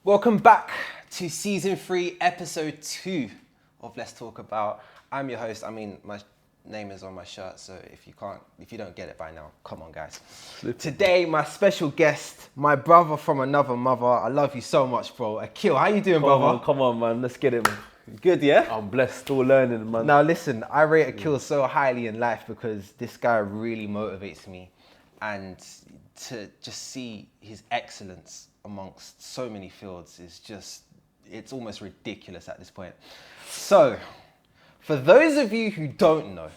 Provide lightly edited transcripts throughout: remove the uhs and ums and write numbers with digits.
Welcome back to season 3, episode 2 of Let's Talk About. I'm your host. I mean, my name is on my shirt, so if you don't get it by now, come on, guys. Today, my special guest, my brother from another mother. I love you so much, bro. Akil, how you doing, brother? Come on, man. Let's get it, man. Good, yeah? I'm blessed, still learning, man. Now, listen, I rate Akil so highly in life because this guy really motivates me, and to just see his excellence amongst so many fields is just, it's almost ridiculous at this point. So, for those of you who don't know,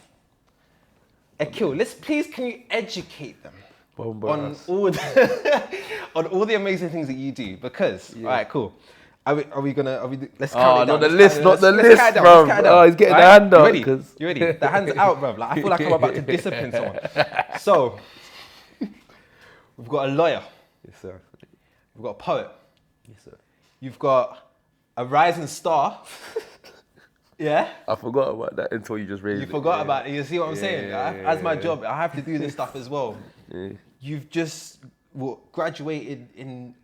Akil, can you educate them on all the amazing things that you do? Because, all right, cool. Let's count it down. Not the list, bro. Oh, he's getting the hand up. You ready? The hand's out, bro. Like, I feel like I'm about to discipline someone. So, we've got a lawyer. Yes, sir. We've got a poet. Yes, sir. You've got a rising star. Yeah? I forgot about that until you just raised it. You forgot about it. You see what I'm saying? As my job, I have to do this stuff as well. Yeah. You've just graduated in...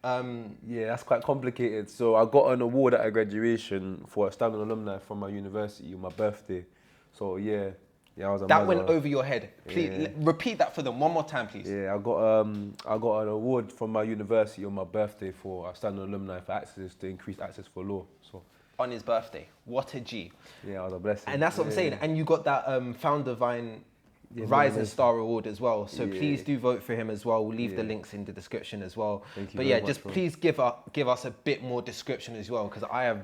Yeah, that's quite complicated. So I got an award at a graduation for Outstanding Alumni from my university on my birthday. So yeah, I was a That went over your head. Please, Yeah. repeat that for them one more time, please. Yeah, I got an award from my university on my birthday for Outstanding Alumni for access to increased access for law. So On his birthday. What a G. yeah, I was a blessing. And that's what I'm saying. And you got that Foundervine Rising Star Award as well. So please do vote for him as well. We'll leave the links in the description as well. Thank you but very yeah, much, just bro. please give us a bit more description as well, because I have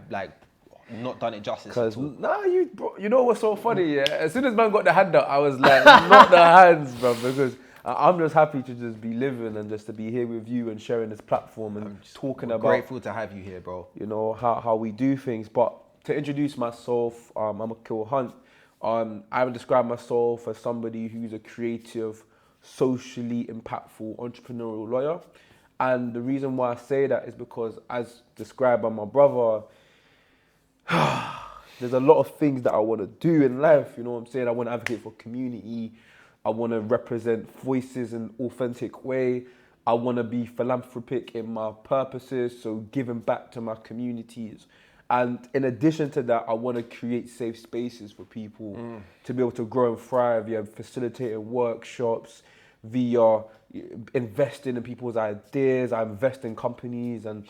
not done it justice at Because all. you know what's so funny? Yeah, as soon as man got the hand up, I was like, not the hands, bro, because I'm just happy to just be living and just to be here with you and sharing this platform and talking about. Grateful to have you here, bro. You know how we do things. But to introduce myself, I'm Akil Hunte. I would describe myself as somebody who's a creative, socially impactful entrepreneurial lawyer. And the reason why I say that is because, as described by my brother, there's a lot of things that I want to do in life. You know what I'm saying? I want to advocate for community. I want to represent voices in an authentic way. I want to be philanthropic in my purposes, so giving back to my communities. And in addition to that, I want to create safe spaces for people to be able to grow and thrive via facilitating workshops, via investing in people's ideas. I invest in companies and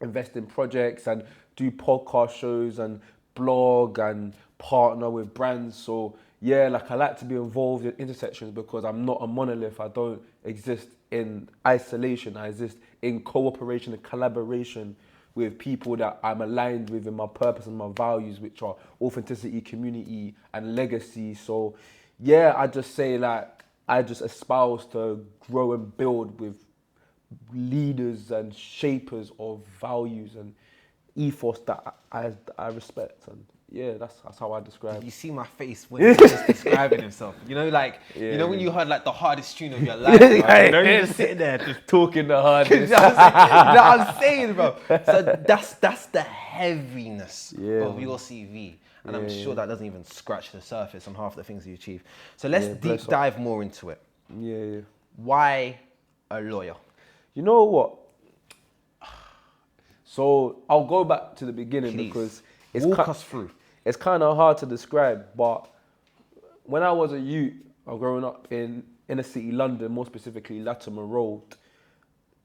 invest in projects and do podcast shows and blog and partner with brands. So yeah, I like to be involved in intersections because I'm not a monolith. I don't exist in isolation. I exist in cooperation and collaboration with people that I'm aligned with in my purpose and my values, which are authenticity, community, and legacy. So yeah, I just say I just espouse to grow and build with leaders and shapers of values and ethos that I respect. And yeah, that's how I describe it. You see my face when he's just describing himself. You know, when you heard the hardest tune of your life, right? You know, you're just sitting there just talking the hardest. You know what I'm saying, bro? So that's the heaviness of your CV. And I'm sure that doesn't even scratch the surface on half the things you achieve. So let's deep dive more into it. Yeah. Why a lawyer? You know what? So I'll go back to the beginning because walk us through. It's kind of hard to describe, but when I was a youth, growing up in inner city London, more specifically Latimer Road,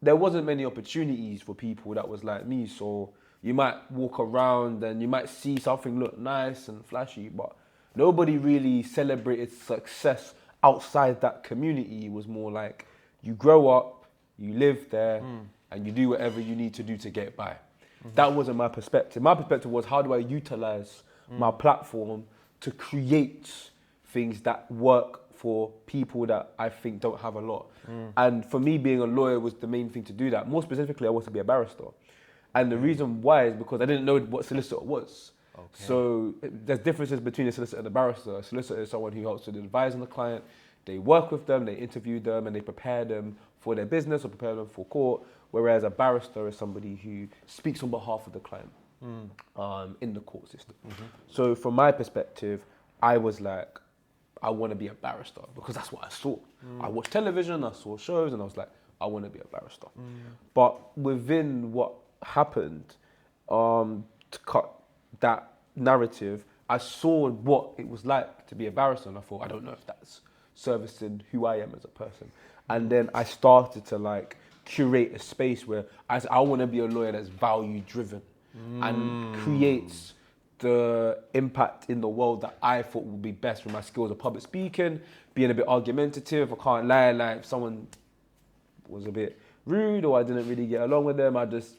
there wasn't many opportunities for people that was like me. So you might walk around and you might see something look nice and flashy, but nobody really celebrated success outside that community. It was more like you grow up, you live there, and you do whatever you need to do to get by. That wasn't my perspective. My perspective was, how do I utilize my platform to create things that work for people that I think don't have a lot. And for me, being a lawyer was the main thing to do that. More specifically, I wanted to be a barrister. And the reason why is because I didn't know what solicitor was. Okay. So there's differences between a solicitor and a barrister. A solicitor is someone who helps to advise on the client. They work with them, they interview them, and they prepare them for their business or prepare them for court. Whereas a barrister is somebody who speaks on behalf of the client in the court system. So from my perspective, I was like, I want to be a barrister because that's what I saw. I watched television, I saw shows, and I was like, I want to be a barrister. But within what happened, to cut that narrative, I saw what it was like to be a barrister, and I thought, I don't know if that's servicing who I am as a person. And then I started to like curate a space where I want to be a lawyer that's value driven and creates the impact in the world that I thought would be best with my skills of public speaking, being a bit argumentative. I can't lie, like if someone was a bit rude or I didn't really get along with them, I just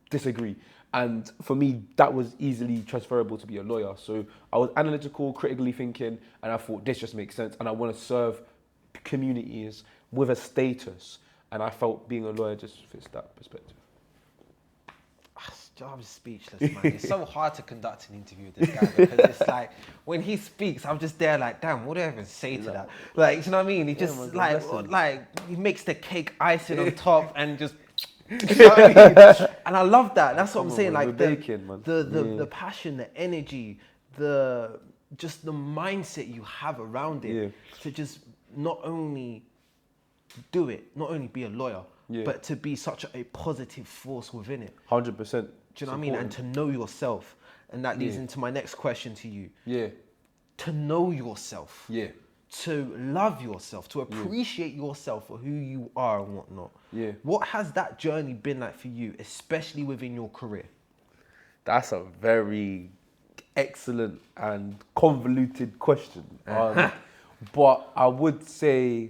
disagree. And for me, that was easily transferable to be a lawyer. So I was analytical, critically thinking, and I thought this just makes sense. And I want to serve communities with a status. And I felt being a lawyer just fits that perspective. I'm speechless, man. It's so hard to conduct an interview with this guy because it's like when he speaks, I'm just there like, damn, what do I even say to that? Like, do you know what I mean? He just like he makes the cake icing on top and just. You know what I mean? And I love that. That's what I'm saying. Like the passion, the energy, the mindset you have around it to just not only do it, not only be a lawyer, but to be such a positive force within it. 100%. Do you know what I mean? And to know yourself. And that leads into my next question to you. Yeah. To know yourself. Yeah. To love yourself, to appreciate yourself for who you are and whatnot. Yeah. What has that journey been like for you, especially within your career? That's a very excellent and convoluted question. But I would say,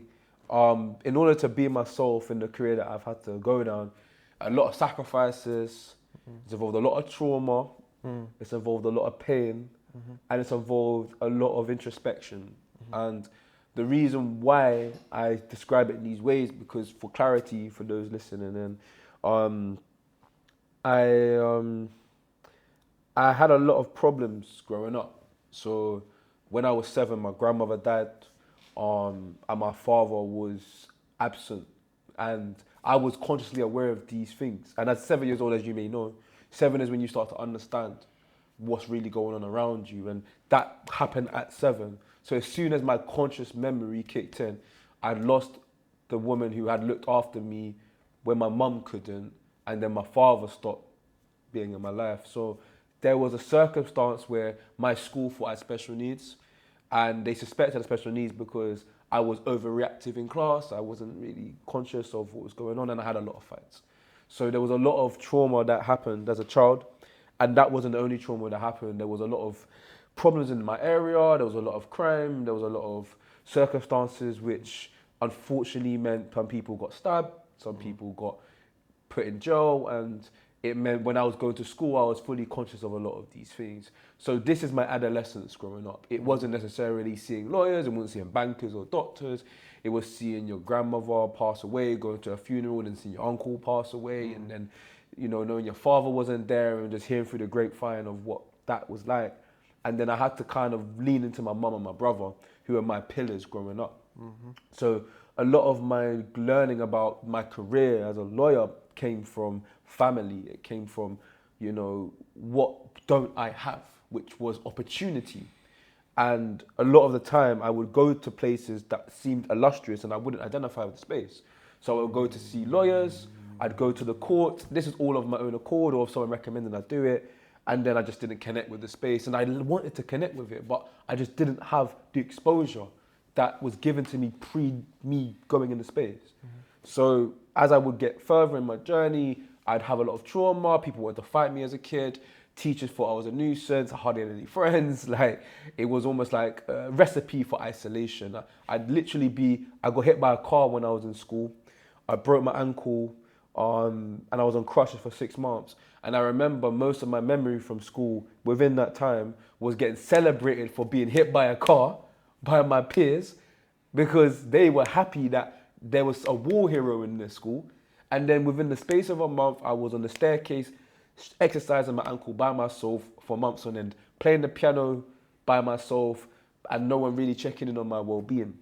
in order to be myself in the career that I've had to go down, a lot of sacrifices, it's involved a lot of trauma, it's involved a lot of pain, and it's involved a lot of introspection. And the reason why I describe it in these ways, because for clarity for those listening in, I had a lot of problems growing up. So when I was 7, my grandmother died, and my father was absent, and I was consciously aware of these things. And at 7 years old, as you may know, 7 is when you start to understand what's really going on around you, and that happened at 7. So as soon as my conscious memory kicked in, I'd lost the woman who had looked after me when my mum couldn't, and then my father stopped being in my life. So there was a circumstance where my school thought I had special needs, and they suspected I had special needs because I was overreactive in class, I wasn't really conscious of what was going on, and I had a lot of fights. So there was a lot of trauma that happened as a child, and that wasn't the only trauma that happened. There was a lot of problems in my area, there was a lot of crime, there was a lot of circumstances which unfortunately meant some people got stabbed, some people got put in jail, and it meant when I was going to school, I was fully conscious of a lot of these things. So this is my adolescence growing up. It wasn't necessarily seeing lawyers, it wasn't seeing bankers or doctors, it was seeing your grandmother pass away, going to a funeral, and then seeing your uncle pass away, and then, you know, knowing your father wasn't there, and just hearing through the grapevine of what that was like. And then I had to kind of lean into my mum and my brother, who were my pillars growing up. So a lot of my learning about my career as a lawyer came from family. It came from, you know, what don't I have, which was opportunity. And a lot of the time I would go to places that seemed illustrious and I wouldn't identify with the space. So I would go to see lawyers, I'd go to the court. This is all of my own accord, or if someone recommended I do it. And then I just didn't connect with the space, and I wanted to connect with it, but I just didn't have the exposure that was given to me me going in the space. So as I would get further in my journey, I'd have a lot of trauma. People wanted to fight me as a kid. Teachers thought I was a nuisance. I hardly had any friends. Like, it was almost like a recipe for isolation. I got hit by a car when I was in school. I broke my ankle, and I was on crutches for 6 months. And I remember most of my memory from school within that time was getting celebrated for being hit by a car by my peers. because they were happy that there was a war hero in their school. And then within the space of a month, I was on the staircase, exercising my ankle by myself for months on end, playing the piano by myself, and no one really checking in on my well-being.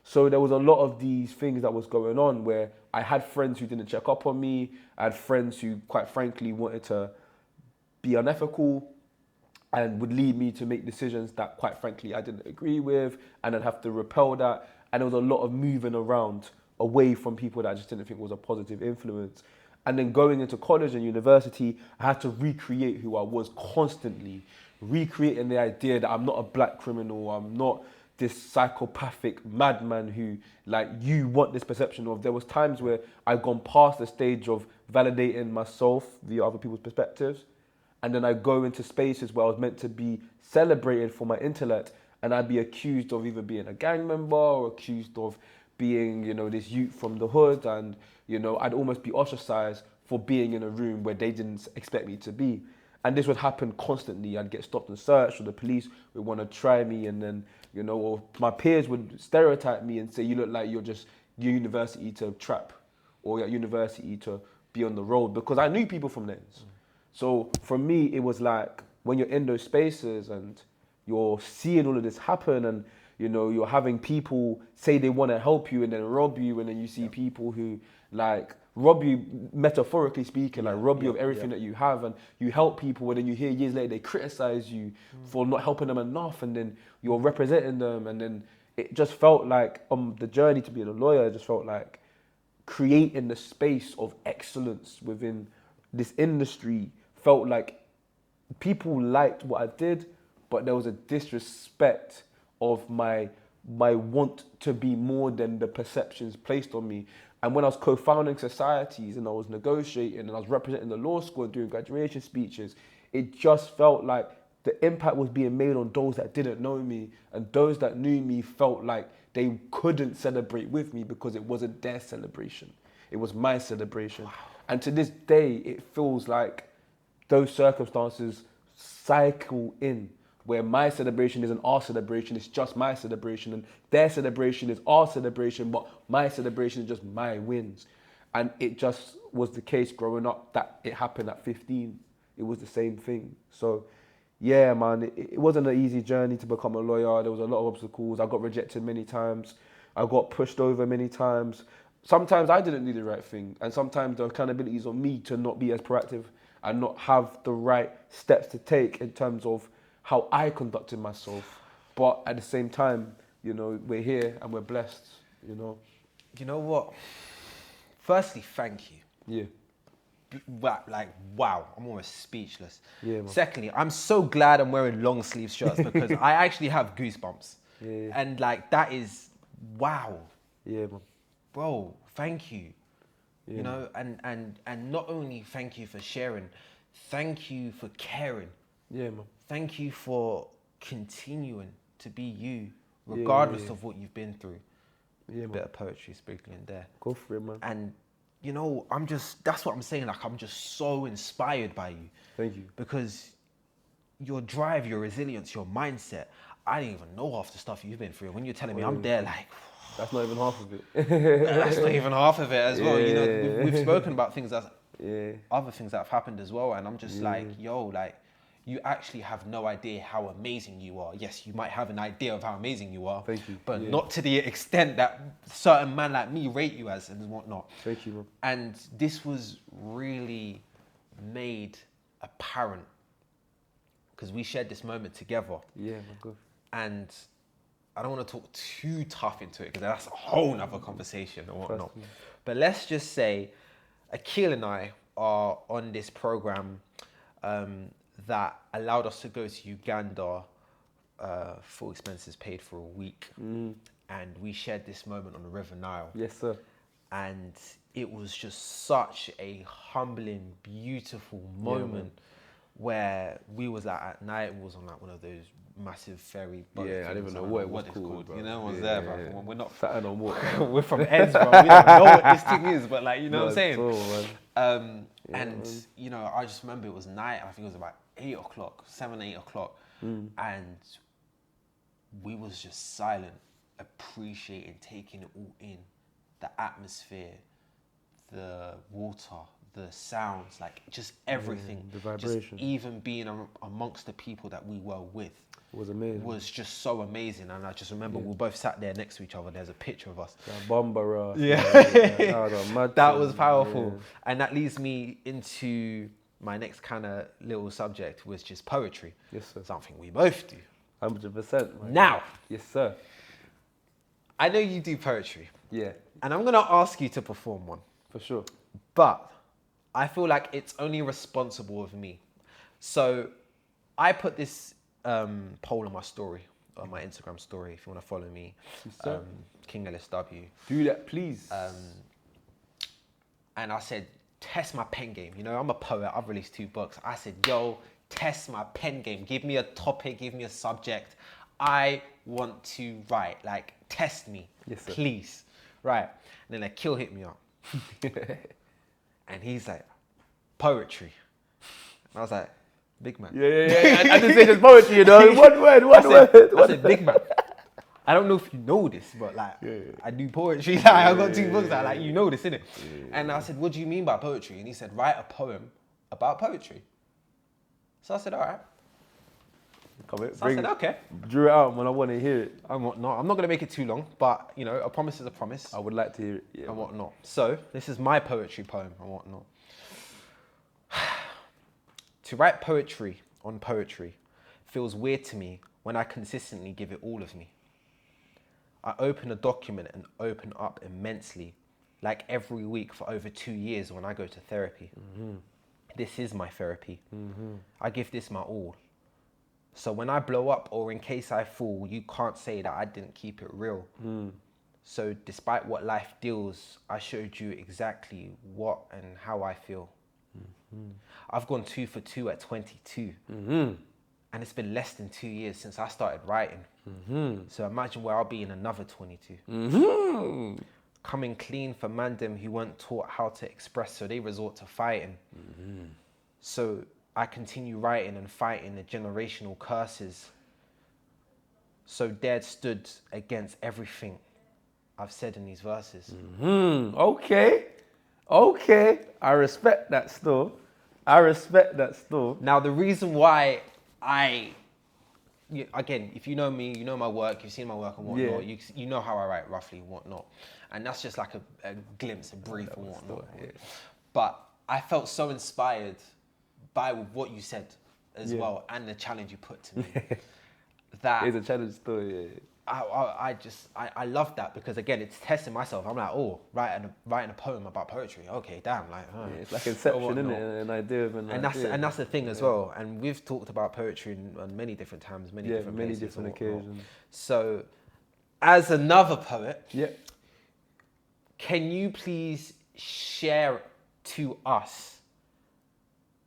So there was a lot of these things that was going on where I had friends who didn't check up on me. I had friends who, quite frankly, wanted to be unethical and would lead me to make decisions that, quite frankly, I didn't agree with, and I'd have to repel that. And there was a lot of moving around away from people that I just didn't think was a positive influence. And then going into college and university, I had to recreate who I was constantly, recreating the idea that I'm not a black criminal, I'm not this psychopathic madman who, like, you want this perception of. There was times where I'd gone past the stage of validating myself via other people's perspectives, and then I go into spaces where I was meant to be celebrated for my intellect, and I'd be accused of either being a gang member or accused of being, you know, this youth from the hood, and, you know, I'd almost be ostracized for being in a room where they didn't expect me to be. And this would happen constantly. I'd get stopped and searched, or the police would want to try me, and then, you know, or my peers would stereotype me and say, you look like you're just university to trap, or at university to be on the road, because I knew people from there. So for me, it was like, when you're in those spaces and you're seeing all of this happen, and, you know, you're having people say they want to help you and then rob you, and then you see people who, like, rob you, metaphorically speaking, like rob you of everything that you have, and you help people, and then you hear years later they criticize you for not helping them enough, and then you're representing them, and then it just felt like, on the journey to being a lawyer, it just felt like creating the space of excellence within this industry felt like people liked what I did, but there was a disrespect of my want to be more than the perceptions placed on me. And when I was co-founding societies and I was negotiating and I was representing the law school and doing graduation speeches, it just felt like the impact was being made on those that didn't know me, and those that knew me felt like they couldn't celebrate with me because it wasn't their celebration. It was my celebration. Wow. And to this day, it feels like those circumstances cycle in, where my celebration isn't our celebration, it's just my celebration, and their celebration is our celebration, but my celebration is just my wins. And it just was the case growing up that it happened at 15. It was the same thing. So yeah, man, it wasn't an easy journey to become a lawyer. There was a lot of obstacles. I got rejected many times. I got pushed over many times. Sometimes I didn't do the right thing, and sometimes the accountability is on me to not be as proactive and not have the right steps to take in terms of how I conducted myself. But at the same time, you know, we're here and we're blessed, you know. You know what? Firstly, thank you. Yeah. Like, wow, I'm almost speechless. Yeah, man. Secondly, I'm so glad I'm wearing long sleeve shirts because I actually have goosebumps. Yeah. And like, that is, wow. Yeah, man. Bro, thank you. Yeah. You know, and not only thank you for sharing, thank you for caring. Yeah, man. Thank you for continuing to be you, regardless Yeah. of what you've been through. Yeah, A man. bit of poetry sprinkling there. Go for it, man. And, you know, that's what I'm saying. Like, I'm just so inspired by you. Thank you. Because your drive, your resilience, your mindset, I didn't even know half the stuff you've been through. When you're telling me, I'm there like... That's not even half of it. That's not even half of it as well. You know, Yeah. we've spoken about things that... Yeah. Other things that have happened as well. And I'm just like, yo, like... You actually have no idea how amazing you are. Yes, you might have an idea of how amazing you are. Thank you. But not to the extent that certain man like me rate you as and whatnot. Thank you, man. And this was really made apparent because we shared this moment together. Yeah, man, good. And I don't want to talk too tough into it because that's a whole nother conversation and whatnot. But let's just say Akil and I are on this program that allowed us to go to Uganda, full expenses paid for a week. And we shared this moment on the River Nile. Yes, sir. And it was just such a humbling, beautiful moment where we was like at night, we was on like one of those massive ferry boats. Yeah, I don't even know what it was called, bro. You know, was there, bro. We're not Saturn on what? we're from ends, bro. We don't know what this thing is, but like, you know what I'm saying? All, man. You know, I just remember it was night. I think it was about 8 o'clock, 7, 8 o'clock. And we was just silent. appreciating, taking it all in, the atmosphere, the water, the sounds, like just everything. The vibration. Just even being amongst the people that we were with. It was amazing. Was just so amazing. And I just remember we both sat there next to each other. There's a picture of us. That was powerful. Yeah. And that leads me into my next kind of little subject, was just poetry. Yes, sir. Something we both do. 100%. Now. Yes, sir. I know you do poetry. Yeah. And I'm going to ask you to perform one. For sure. But I feel like it's only responsible of me. So I put this poll on my story, on my Instagram story, if you want to follow me, King LSW. Do that, please. And I said, test my pen game. You know, I'm a poet. I've released 2 books. I said, yo, test my pen game. Give me a topic. Give me a subject. I want to write. Like, test me, please. Right. And then Akil hit me up. And he's like, poetry. And I was like, big man. Yeah. I didn't say just poetry, you know. One word. I said, big man. I don't know if you know this, but like, I do poetry. Like, I got 2 books. Like, you know this, innit? And I said, what do you mean by poetry? And he said, write a poem about poetry. So I said, all right. I said, okay. Drew it out when I want to hear it. I'm not going to make it too long, but, you know, a promise is a promise. I would like to hear it. Yeah, and whatnot. So, this is my poetry poem and whatnot. To write poetry on poetry feels weird to me when I consistently give it all of me. I open a document and open up immensely, like every week for over 2 years when I go to therapy. This is my therapy. I give this my all. So when I blow up or in case I fall, you can't say that I didn't keep it real. So despite what life deals, I showed you exactly what and how I feel. I've gone 2 for 2 at 22. And it's been less than 2 years since I started writing. So imagine where I'll be in another 22. Coming clean for mandem who weren't taught how to express, so they resort to fighting. So I continue writing and fighting the generational curses. So Dad stood against everything I've said in these verses. Okay. I respect that still. Now, the reason why again, if you know me, you know my work, you've seen my work and whatnot, you know how I write roughly and whatnot. And that's just like a glimpse, a brief and whatnot. But I felt so inspired by what you said as well, and the challenge you put to me. That it's a challenge still, I love that, because again, it's testing myself. I'm like, writing a poem about poetry. Okay, damn, like it's like inception, isn't it? An idea of an idea. And that's the thing as well. And we've talked about poetry on many different times, many different occasions. So, as another poet, can you please share to us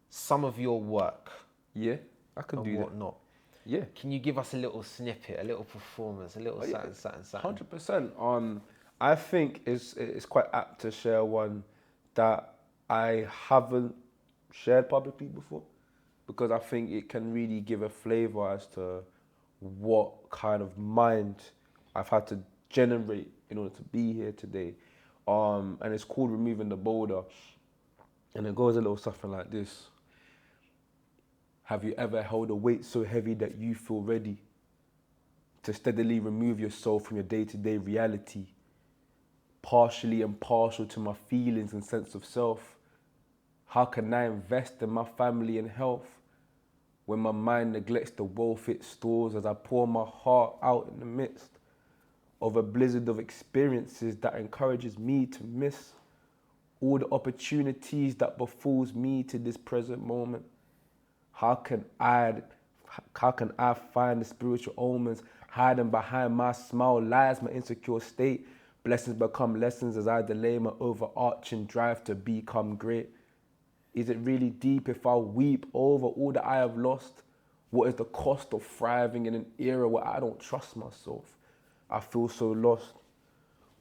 some of your work? Yeah, I can do whatnot. Yeah. Can you give us a little snippet, a little performance, a little something? 100%. I think it's quite apt to share one that I haven't shared publicly before, because I think it can really give a flavour as to what kind of mind I've had to generate in order to be here today. And it's called Removing the Boulder. And it goes a little something like this. Have you ever held a weight so heavy that you feel ready to steadily remove yourself from your day-to-day reality, partially impartial to my feelings and sense of self? How can I invest in my family and health when my mind neglects the wealth it stores as I pour my heart out in the midst of a blizzard of experiences that encourages me to miss all the opportunities that befalls me to this present moment? How can I find the spiritual omens hiding behind my smile lies my insecure state? Blessings become lessons as I delay my overarching drive to become great. Is it really deep if I weep over all that I have lost? What is the cost of thriving in an era where I don't trust myself? I feel so lost.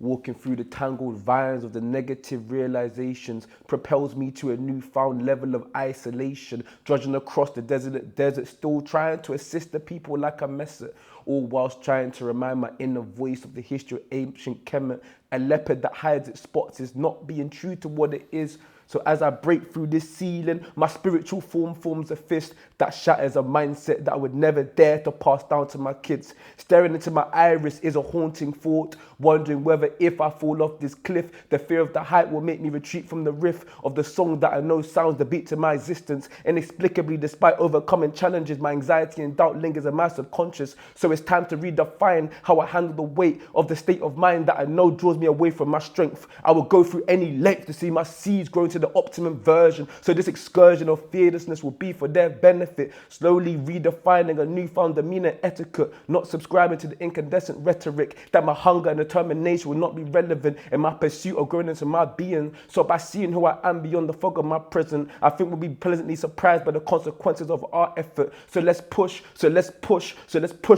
Walking through the tangled vines of the negative realizations propels me to a newfound level of isolation, drudging across the desolate desert, still trying to assist the people like a messer. all whilst trying to remind my inner voice of the history of ancient Kemet. A leopard that hides its spots is not being true to what it is. So as I break through this ceiling, my spiritual form forms a fist that shatters a mindset that I would never dare to pass down to my kids. Staring into my iris is a haunting thought, wondering whether if I fall off this cliff, the fear of the height will make me retreat from the riff of the song that I know sounds the beat to my existence. Inexplicably, despite overcoming challenges, my anxiety and doubt lingers in my subconscious. So it's time to redefine how I handle the weight of the state of mind that I know draws me away from my strength. I will go through any length to see my seeds grow into the optimum version, so this excursion of fearlessness will be for their benefit, slowly redefining a newfound demeanor etiquette, not subscribing to the incandescent rhetoric that my hunger and determination will not be relevant in my pursuit of growing into my being. So by seeing who I am beyond the fog of my present, I think we'll be pleasantly surprised by the consequences of our effort. So let's push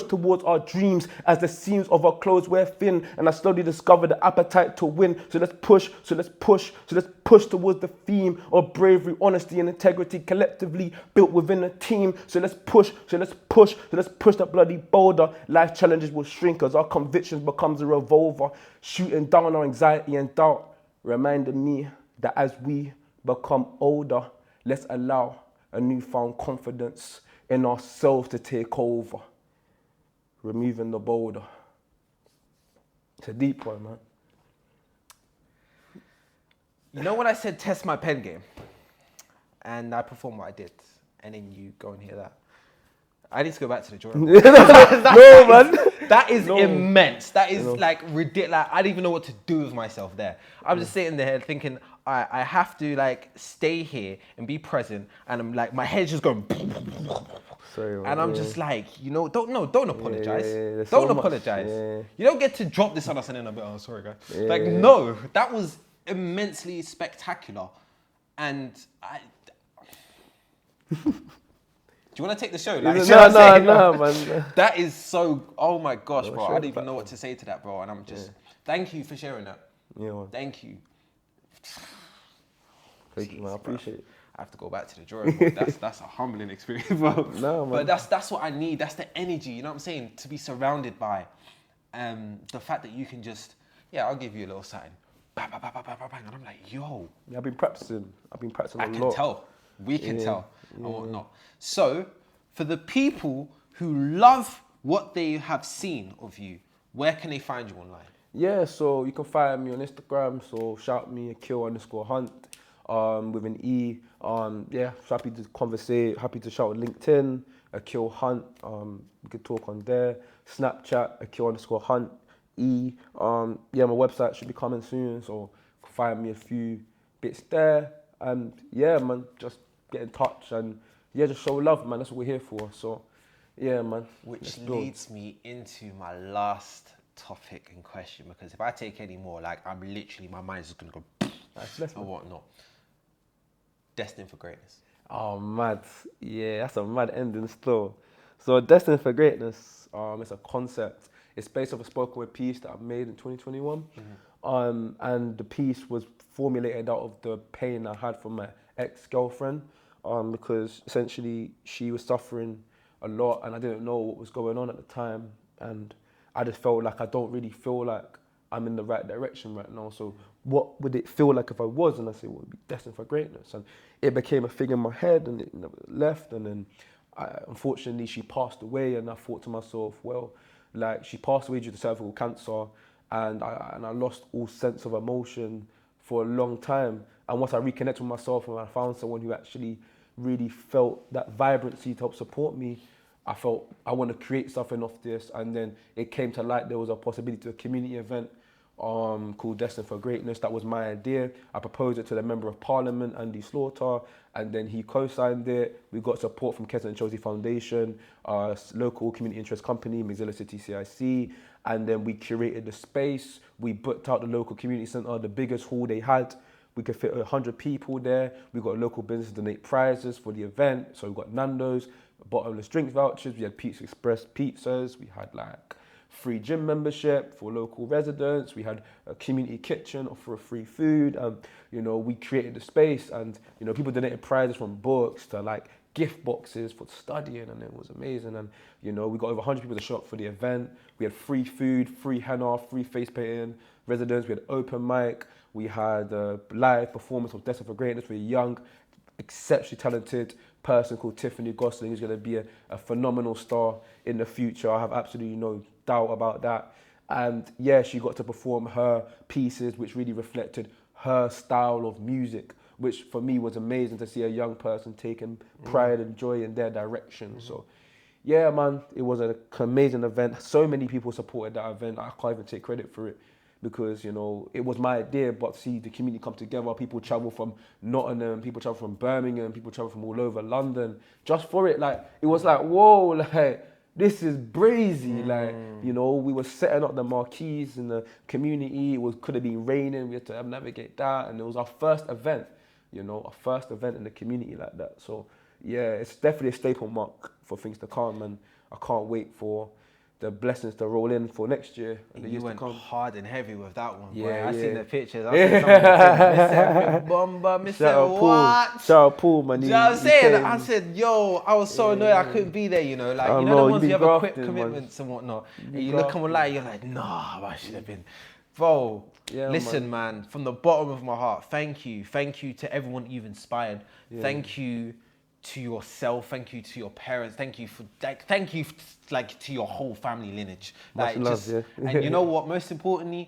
towards our dreams as the seams of our clothes wear thin, and I slowly discover the appetite to win. So let's push towards the theme of bravery, honesty, and integrity collectively built within a team. So let's push that bloody boulder. Life challenges will shrink as our convictions becomes a revolver, shooting down our anxiety and doubt, reminding me that as we become older, let's allow a newfound confidence in ourselves to take over, removing the boulder. It's a deep one, man. You know when I said test my pen game, and I performed what I did, and then you go and hear that. I need to go back to the drawing board. That is immense. That is like ridiculous. I don't even know what to do with myself there. I'm just sitting there thinking, I have to like stay here and be present, and I'm like, my head's just going. Sorry, and I'm just like, don't apologize. Don't so apologize. You don't get to drop this on us and then a bit, oh, sorry, guys. Like, no, that was immensely spectacular. And do you want to take the show? Like, no, man. That is so, oh my gosh, bro. Sure, I don't even know what to say to that, bro. And I'm just, thank you for sharing that. Yeah, thank you. Thank you, man. I appreciate it. I have to go back to the drawing board. That's a humbling experience, bro. No, man. But that's what I need. That's the energy, you know what I'm saying? To be surrounded by the fact that you can just, I'll give you a little sign. Bang, bang, bang, bang, bang, bang. And I'm like, yo. Yeah, I've been practicing a lot. I can tell. We can tell and whatnot. So, for the people who love what they have seen of you, where can they find you online? Yeah, so you can find me on Instagram. So shout me Akil_Hunte with an E. Happy to conversate. Happy to shout on LinkedIn, Akil Hunte. We could talk on there. Snapchat, Akil_Hunte. E. My website should be coming soon, so you can find me a few bits there. And man, just get in touch and just show love, man. That's what we're here for. So, man. Which leads me into my last topic in question, because if I take any more, like I'm literally, my mind is just gonna go or whatnot. Destined for greatness. Oh, mad. Yeah, that's a mad ending still. So, Destined for Greatness, it's a concept. It's based off a spoken word piece that I made in 2021. And the piece was formulated out of the pain I had from my ex-girlfriend, because essentially she was suffering a lot and I didn't know what was going on at the time. And I just felt like I don't really feel like I'm in the right direction right now. So what would it feel like if I was? And I said, well, it'd be destined for greatness. And it became a thing in my head and it never left. And then unfortunately she passed away, and I thought to myself, well, like she passed away due to cervical cancer, and I lost all sense of emotion for a long time. And once I reconnected with myself and I found someone who actually really felt that vibrancy to help support me, I felt I want to create something off this. And then it came to light there was a possibility to a community event called Destined for Greatness. That was my idea. I proposed it to the Member of Parliament, Andy Slaughter, and then he co-signed it. We got support from Keston and Chelsea Foundation, local community interest company, Mozilla City CIC, and then we curated the space. We booked out the local community centre, the biggest hall they had. We could fit 100 people there. We got local businesses donate prizes for the event. So we got Nando's, bottomless drink vouchers. We had Pizza Express pizzas. We had like free gym membership for local residents. We had a community kitchen for free food. We created the space, and people donated prizes from books to like gift boxes for studying, and it was amazing. And you know, we got over 100 people to show up for the event. We had free food, free henna, free face painting, residents. We had open mic. We had a live performance of Destined for Greatness with a young, exceptionally talented person called Tiffany Gosling, who's going to be a phenomenal star in the future. I have absolutely no doubt about that. And yeah, she got to perform her pieces, which really reflected her style of music, which for me was amazing to see a young person taking pride and joy in their direction. So yeah, man, it was an amazing event. So many people supported that event. I can't even take credit for it because, you know, it was my idea, but see the community come together. People travel from Nottingham, people travel from Birmingham, people travel from all over London just for it. Like, it was like, whoa, like, this is brazy. Like, you know, we were setting up the marquees in the community. Could have been raining. We had to navigate that. And it was our first event, you know, our first event in the community like that. So yeah, it's definitely a staple mark for things to come. And I can't wait for the blessings to roll in for next year. And the You years went to come. hard and heavy with that one, boy. Yeah, I yeah. seen the pictures. I seen someone said, Mr. Bomba, Mr. What? Shout out Paul, man. Do you know what I'm saying? came. I said, yo, I was so annoyed I couldn't be there, you know. Like, I you know know, the you ones been you have a quick grafting, man. commitments and whatnot. And been you look grafting. and lie, you're like, nah, I should have been. Bro, Yeah, listen, man, from the bottom of my heart, thank you. Thank you to everyone you've inspired. Yeah. Thank you to yourself. Thank you to your parents. Thank you to your whole family lineage. Much Like, love, yeah. And you know what? Most importantly,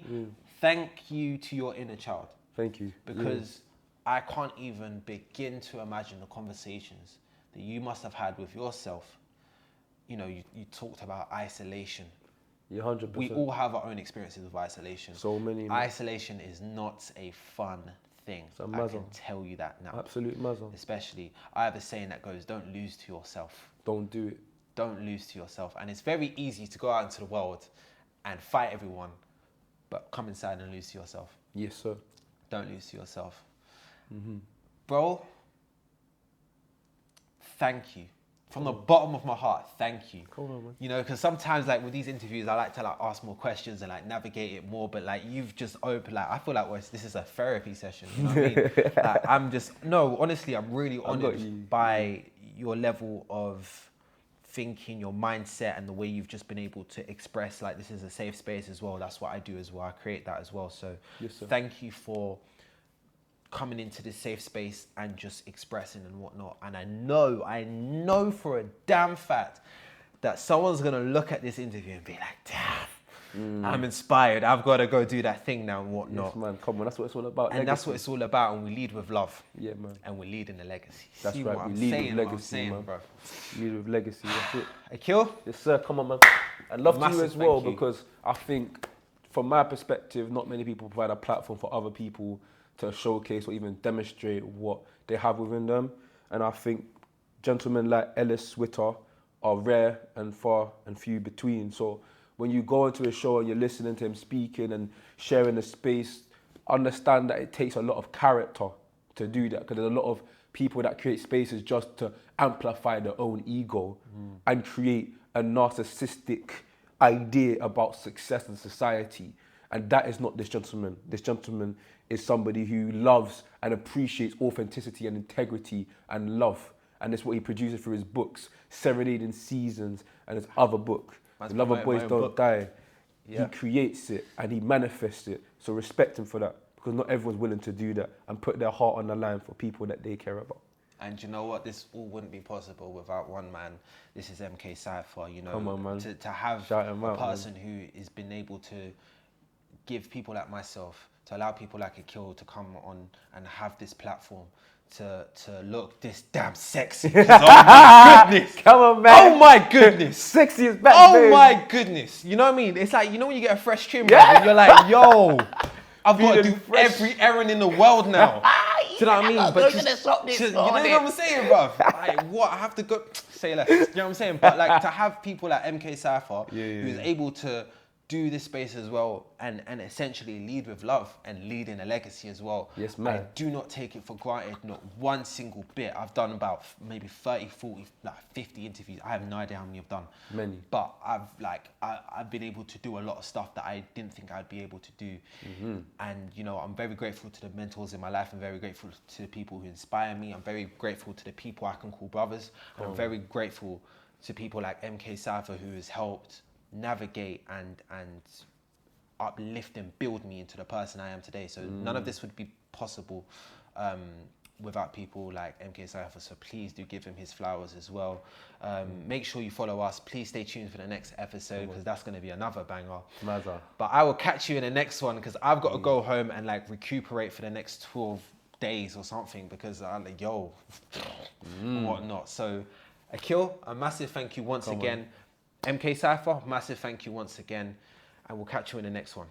thank you to your inner child. Thank you. Because I can't even begin to imagine the conversations that you must have had with yourself. You know, you talked about isolation. Yeah, 100%. We all have our own experiences with isolation. So many. Man. Isolation is not a fun thing. It's a I muzzle. can tell you that now. Absolute muzzle. Especially, I have a saying that goes, don't lose to yourself. Don't do it. Don't lose to yourself. And it's very easy to go out into the world and fight everyone, but come inside and lose to yourself. Yes, sir. Don't lose to yourself. Bro, thank you. From the bottom of my heart, thank you. Come on, man. You know, because sometimes like with these interviews, I like to like ask more questions and like navigate it more, but like you've just opened, like I feel like this is a therapy session, you know what I mean? Like, honestly, I'm really honored by your level of thinking, your mindset, and the way you've just been able to express, like, this is a safe space as well. That's what I do as well. I create that as well. So Yes, sir. thank you for coming into this safe space and just expressing and whatnot. And I know for a damn fact that someone's gonna look at this interview and be like, damn, I'm inspired. I've got to go do that thing now and whatnot. Yes, man. Come on, that's what it's all about. And that's what it's all about. And we lead with love. Yeah, man. And we lead in the legacy. That's See right. what We I'm lead saying, with what I'm legacy, saying, man. bro. Lead with legacy. That's it. Akil? Yes, sir. Come on, man. I love you Massive as well thank you. because I think, from my perspective, not many people provide a platform for other people to showcase or even demonstrate what they have within them. And I think gentlemen like Ellis Witter are rare and far and few between. So when you go into a show and you're listening to him speaking and sharing the space, understand that it takes a lot of character to do that, because there's a lot of people that create spaces just to amplify their own ego and create a narcissistic idea about success in society. And that is not this gentleman. This gentleman is somebody who loves and appreciates authenticity and integrity and love. And that's what he produces through his books, Serenading Seasons and his other book, Man's The Lover promoting my Boys own Don't book. Die. Yeah. He creates it and he manifests it. So respect him for that, because not everyone's willing to do that and put their heart on the line for people that they care about. And you know what? This all wouldn't be possible without one man. This is MK Cypher, you know. Come on, man. To have Shout him a out, man. person who has been able to give people like myself, to allow people like Akil to come on and have this platform to look this damn sexy. 'Cause, oh my goodness. Come on, man. Oh my goodness. Sexy is back, Oh babe. my goodness. You know what I mean? It's like, you know when you get a fresh trim, bro, and you're like, yo, I've got to Feeling do fresh. every errand in the world now. Do you know what I mean? But you know what I'm saying, bro? Like, what? I have to go, say less. You know what I'm saying? But like, to have people like MK Cypher, Yeah. who's able to do this space as well and essentially lead with love and lead in a legacy as well. Yes, man. I do not take it for granted, not one single bit. I've done about maybe 30, 40, like 50 interviews. I have no idea how many I've done. Many. But I've been able to do a lot of stuff that I didn't think I'd be able to do. And, you know, I'm very grateful to the mentors in my life. I'm very grateful to the people who inspire me. I'm very grateful to the people I can call brothers. And I'm very grateful to people like MK Cypher, who has helped navigate and uplift and build me into the person I am today. So none of this would be possible without people like MK Cypher. So please do give him his flowers as well. Make sure you follow us. Please stay tuned for the next episode, because that's going to be another banger. Mazza. But I will catch you in the next one, because I've got to go home and like recuperate for the next 12 days or something, because I'm like, whatnot. So Akil, a massive thank you once again. MK Cypher, massive thank you once again. And we'll catch you in the next one.